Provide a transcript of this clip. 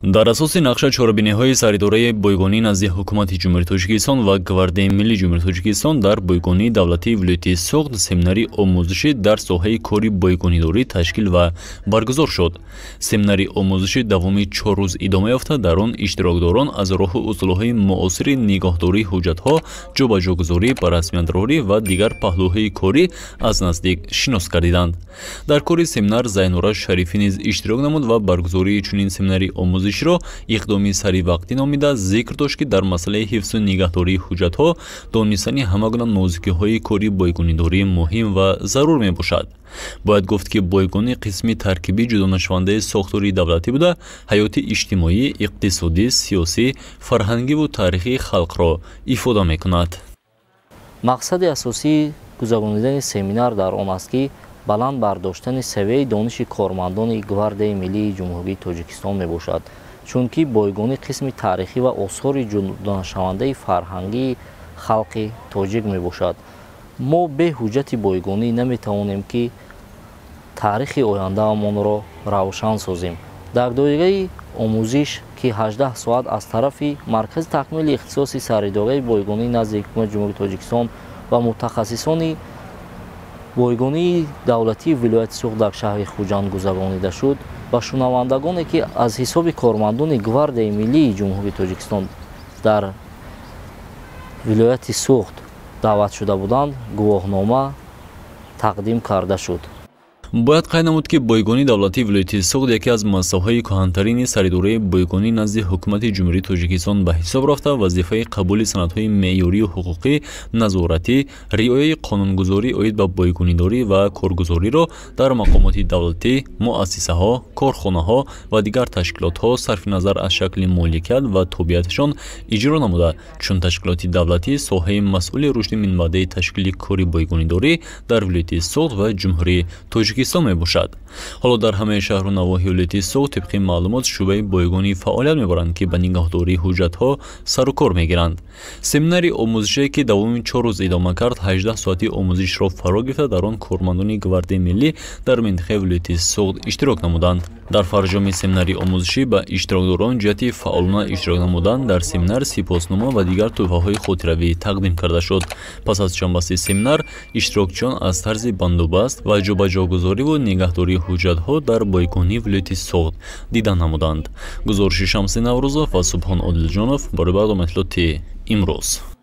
дар асоси нақша чорабиниҳои саридораи бойгонӣ назди ҳукумати ҷумҳурии Тоҷикистон ва гвардияи миллии ҷумҳурии Тоҷикистон дар бойгонии давлатии вилояти Соғд семинари омӯзишӣ дар соҳаи кори бойгонидорӣ ташкил ва баргузор шуд. Семинари омӯзишӣ давоми 4 рӯз идома ёфта, дар он иштирокдорон аз роҳу усулҳои муосири нигоҳдории ҳуҷҷатҳо, ҷобаҷогузорӣ ба расмиятроҳӣ ва дигар паҳлӯҳои корӣ аз наздик шинос гардиданд. Дар кори семинар Зайнура Шарифӣ низ иштирок намуд ва баргузории чунин семинари омӯзишро иқдоми саривақтӣ номида зикр дошт, ки дар масъалаи ҳифзу нигоҳдории ҳуҷҷатҳо донистани ҳама гуна нозикиҳои кори бойгонидорӣ муҳим ва зарур мебошад. Бояд гуфт, ки бойгонӣ қисми таркибӣ ҷудонашавандаи сохтори давлатӣ буда, ҳаёти иҷтимоӣ, иқтисодӣ, сиёсӣ, фарҳангиву таърихии халқро ифода мекунад. мақсади асосии гузаронидани семинар дар он аст, ки баланд бардоштани савияи дониши кормандони гвардияи миллии ҷумҳурии Тоҷикистон мебошад, чунки бойгонӣ қисми таърихӣ ва осори ҷудонашавандаи фарҳангии халқи тоҷик мебошад. мо бе ҳуҷҷати бойгонӣ наметавонем, ки таърихи ояндаамонро равшан созем. дар доираи омӯзиш, ки 18 соат аз тарафи маркази такмили ихтисоси саридораи бойгонӣ назди ҳукумати ҷумҳурии Тоҷикистон ва мутахассисони бойгонии давлатии вилояти Соғд дар шаҳри Хуҷанд гузаронида шуд, ба шунавандагоне, ки аз ҳисоби кормандони гвардияи миллии ҷумҳурии Тоҷикистон дар вилояти Соғд даъват шуда буданд, гувоҳнома тақдим карда шуд. бояд қайд намуд, ки бойгонии давлатии вилояти Соғд яке аз масъалаҳои кӯҳантарини саридораи бойгонӣ назди ҳукумати ҷумҳурии Тоҷикистон ба ҳисоб рафта, вазифаи қабули санадҳои меъёрию ҳуқуқӣ, назоратӣ, риояи қонунгузорӣ оид ба бойгонидорӣ ва коргузориро дар мақомоти давлатӣ, муассисаҳо, корхонаҳо ва дигар ташкилотҳо сарфи назар аз шакли моликият ва тобиаташон иҷро намуда, чун ташкилоти давлатӣ соҳаи масъули рушди минбаъдаи ташкили кори бойгонидорӣ дар вилояти Соғд ва ҷумҳурии Тоҷикистон мебошад. ҳоло дар ҳамаи шаҳру навоҳи вилояти Соғд тибқи маълумот шӯъбаи бойгонӣ фаъолият мебаранд, ки ба нигоҳдории ҳуҷҷатҳо сару кор мегиранд. Семинари омӯзишие, ки давоми 4 рӯз идома кард, 18 соати омӯзишро фаро гирифта, дар он кормандони гвардияи миллӣ дар минтақаи вилояти Соғд иштирок намуданд. дар фарҷоми семинари омӯзишӣ ба иштирокдорон ҷиҳати фаъолона иштирок намудан дар семинар сипоснома ва дигар тӯҳфаҳои хотиравӣ тақдим карда шуд. пас аз чандбасти семинар, иштирокчиён аз тарзи бандобаст ва ҷобаҷогузориву нигоҳдории ҳуҷҷатҳо дар бойгонии вилояти Соғд дидан намуданд. гузориши Шамси Наврӯзов ва Субҳон Одилҷонов барои бардома иттилоти имрӯз.